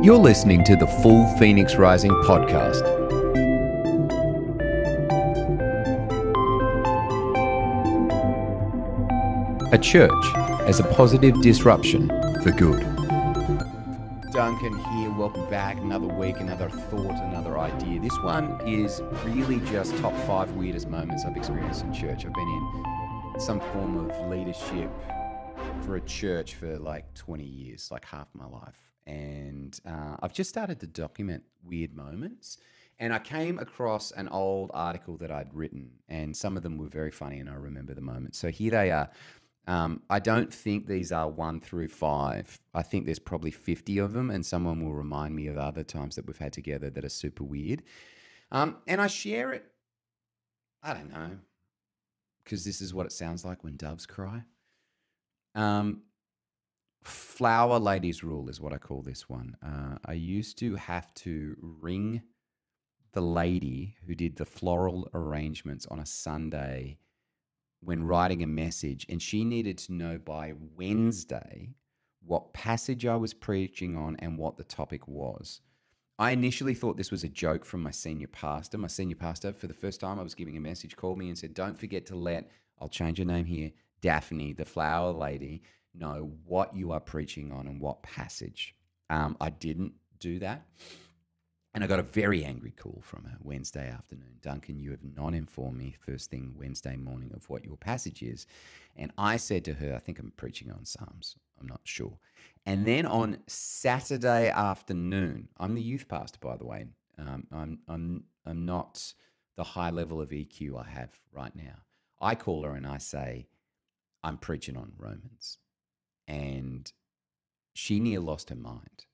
You're listening to the Full Phoenix Rising podcast. A church as a positive disruption for good. Duncan here, welcome back. Another week, another thought, another idea. This one is really just top 5 weirdest moments I've experienced in church. I've been in some form of leadership for a church for like 20 years, like half my life. And I've just started to document weird moments. And I came across an old article that I'd written, and some of them were very funny, and I remember the moments. So here they are. I don't think these are 1 through 5. I think there's probably 50 of them, and someone will remind me of other times that we've had together that are super weird. And I share it, I don't know, because this is what it sounds like when doves cry. Flower ladies rule is what I call this one. I used to have to ring the lady who did the floral arrangements on a Sunday when writing a message, and she needed to know by Wednesday what passage I was preaching on and what the topic was. I initially thought this was a joke from my senior pastor. My senior pastor, for the first time I was giving a message, called me and said, "Don't forget to let," I'll change her name here, "Daphne, the flower lady, know what you are preaching on and what passage." I didn't do that. And I got a very angry call from her Wednesday afternoon. "Duncan, you have not informed me first thing Wednesday morning of what your passage is." And I said to her, "I think I'm preaching on Psalms. I'm not sure." And then on Saturday afternoon, I'm the youth pastor, by the way. I'm not the high level of EQ I have right now. I call her and I say, "I'm preaching on Romans." And she near lost her mind.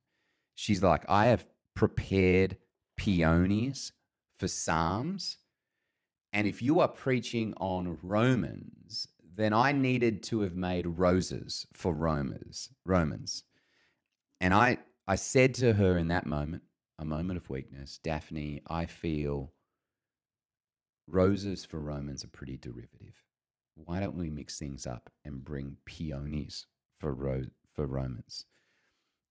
She's like, "I have prepared peonies for Psalms, and if you are preaching on Romans, then I needed to have made roses for Romans." And I said to her in that moment, a moment of weakness, "Daphne, I feel roses for Romans are pretty derivative. Why don't we mix things up and bring peonies for Romans?"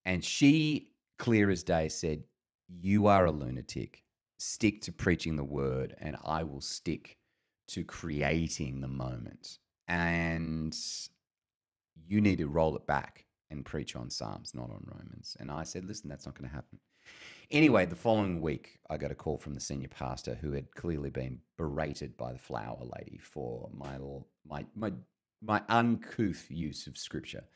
And she, clear as day, said, "You are a lunatic. Stick to preaching the word, and I will stick to creating the moment. And you need to roll it back and preach on Psalms, not on Romans." And I said, "Listen, that's not going to happen." Anyway, the following week, I got a call from the senior pastor who had clearly been berated by the flower lady for my uncouth use of scripture,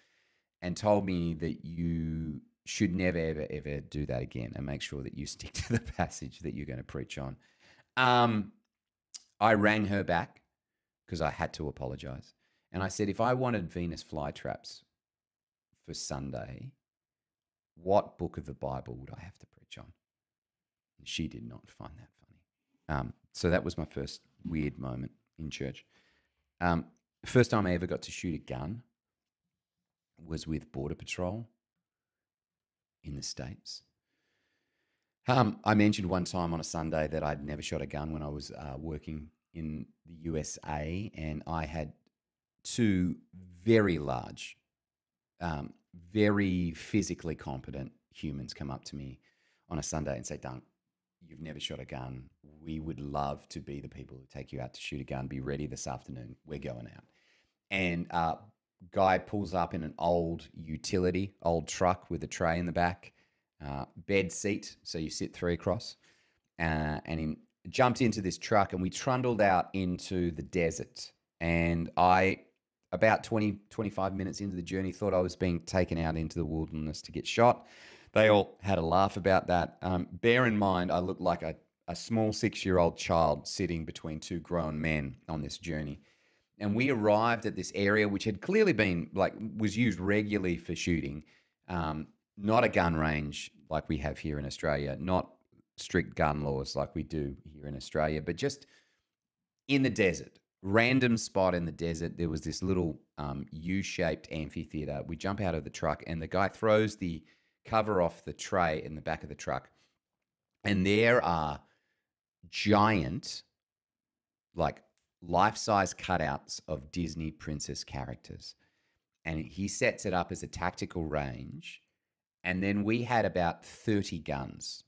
and told me that you should never, ever, ever do that again, and make sure that you stick to the passage that you're going to preach on. I rang her back because I had to apologize. And I said, if I wanted Venus flytraps for Sunday, what book of the Bible would I have to preach on? And she did not find that funny. So that was my first weird moment in church. First time I ever got to shoot a gun was with Border Patrol in the States. I mentioned one time on a Sunday that I'd never shot a gun when I was working in the USA, and I had 2 very large, very physically competent humans come up to me on a Sunday and say, "Dunk, you've never shot a gun. We would love to be the people who take you out to shoot a gun. Be ready this afternoon. We're going out." And guy pulls up in an old utility, old truck with a tray in the back, bed seat, so you sit 3 across, and he jumped into this truck, and we trundled out into the desert. And I, about 25 minutes into the journey, thought I was being taken out into the wilderness to get shot. They all had a laugh about that. Bear in mind, I looked like a small 6-year-old child sitting between 2 grown men on this journey. And we arrived at this area which had clearly been, was used regularly for shooting. Not a gun range like we have here in Australia, not strict gun laws like we do here in Australia, but just in the desert, random spot in the desert. There was this little U-shaped amphitheater. We jump out of the truck, and the guy throws the cover off the tray in the back of the truck, and there are giant, life-size cutouts of Disney princess characters. And he sets it up as a tactical range, And then we had about 30 guns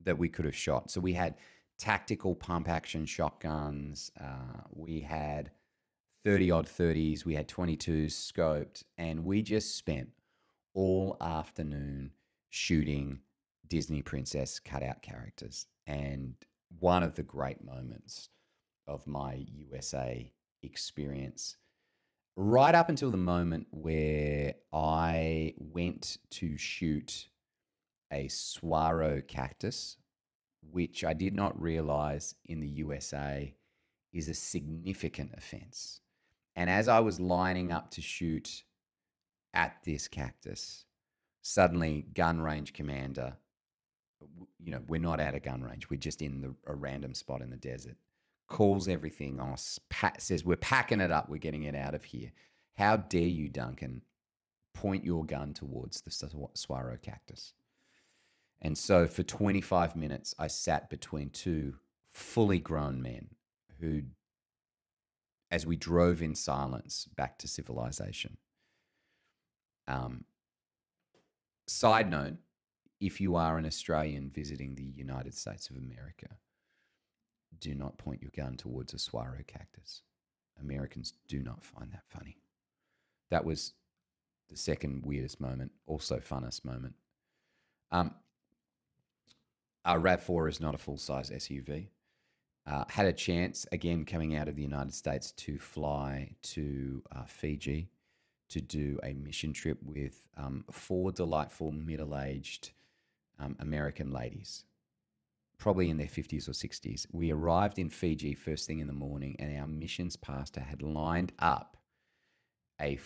that we could have shot. So we had tactical pump action shotguns. We had 30 odd 30s. We had 22s scoped. And we just spent all afternoon shooting Disney princess cutout characters. And one of the great moments of my USA experience, right up until the moment where I went to shoot a saguaro cactus, which I did not realize in the USA is a significant offense. And as I was lining up to shoot at this cactus, suddenly gun range commander, we're not at a gun range, we're just in a random spot in the desert, calls everything off, says, we're packing it up, we're getting it out of here. How dare you, Duncan, point your gun towards the saguaro cactus? And so for 25 minutes, I sat between two fully grown men who, as we drove in silence back to civilization. Side note, if you are an Australian visiting the United States of America, do not point your gun towards a saguaro cactus. Americans do not find that funny. That was the second weirdest moment, also funnest moment. Our RAV4 is not a full-size SUV. Had a chance, again, coming out of the United States, to fly to Fiji to do a mission trip with 4 delightful middle-aged American ladies, probably in their 50s or 60s. We arrived in Fiji first thing in the morning, and our missions pastor had lined up a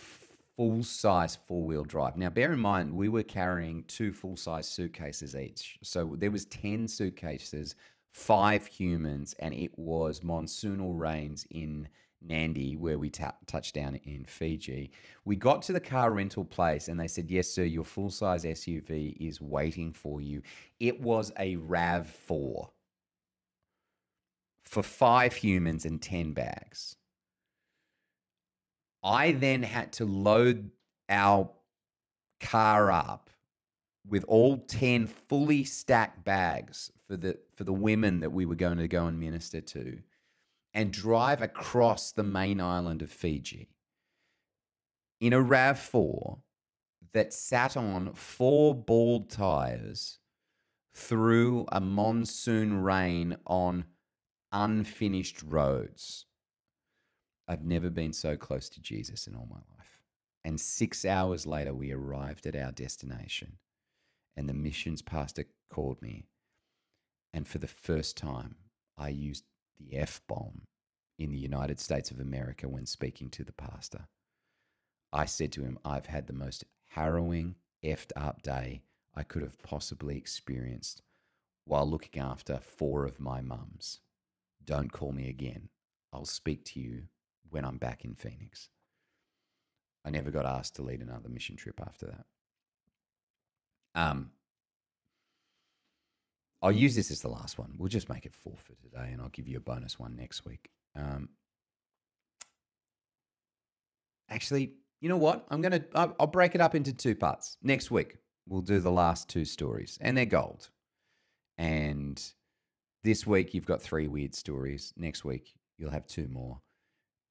full-size four-wheel drive. Now, bear in mind, we were carrying 2 full-size suitcases each. So there was 10 suitcases, 5 humans, and it was monsoonal rains in Nandi, where we touched down in Fiji. We got to the car rental place, and they said, yes, sir, your full-size SUV is waiting for you. It was a RAV4 for 5 humans and 10 bags. I then had to load our car up with all 10 fully stacked bags for the women that we were going to go and minister to, and drive across the main island of Fiji in a RAV4 that sat on 4 bald tires through a monsoon rain on unfinished roads. I've never been so close to Jesus in all my life. And 6 hours later, we arrived at our destination, and the missions pastor called me. And for the first time, I used the F-bomb in the United States of America when speaking to the pastor. I said to him, I've had the most harrowing, effed up day I could have possibly experienced while looking after 4 of my mums. Don't call me again. I'll speak to you when I'm back in Phoenix. I never got asked to lead another mission trip after that. I'll use this as the last one. We'll just make it 4 for today, and I'll give you a bonus one next week. Actually, you know what? I'll break it up into 2 parts. Next week, we'll do the last 2 stories, and they're gold. And this week, you've got 3 weird stories. Next week, you'll have 2 more.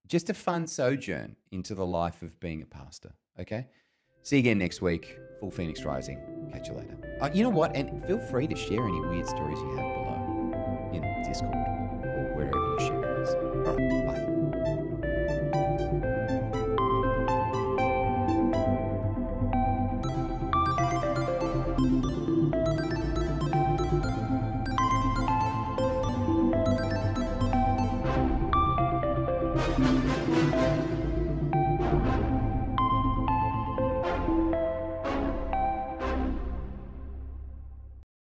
Just a fun sojourn into the life of being a pastor, okay? See you again next week. Full Phoenix Rising. Catch you later. You know what? And feel free to share any weird stories you have below in Discord or wherever you share this. All right, bye.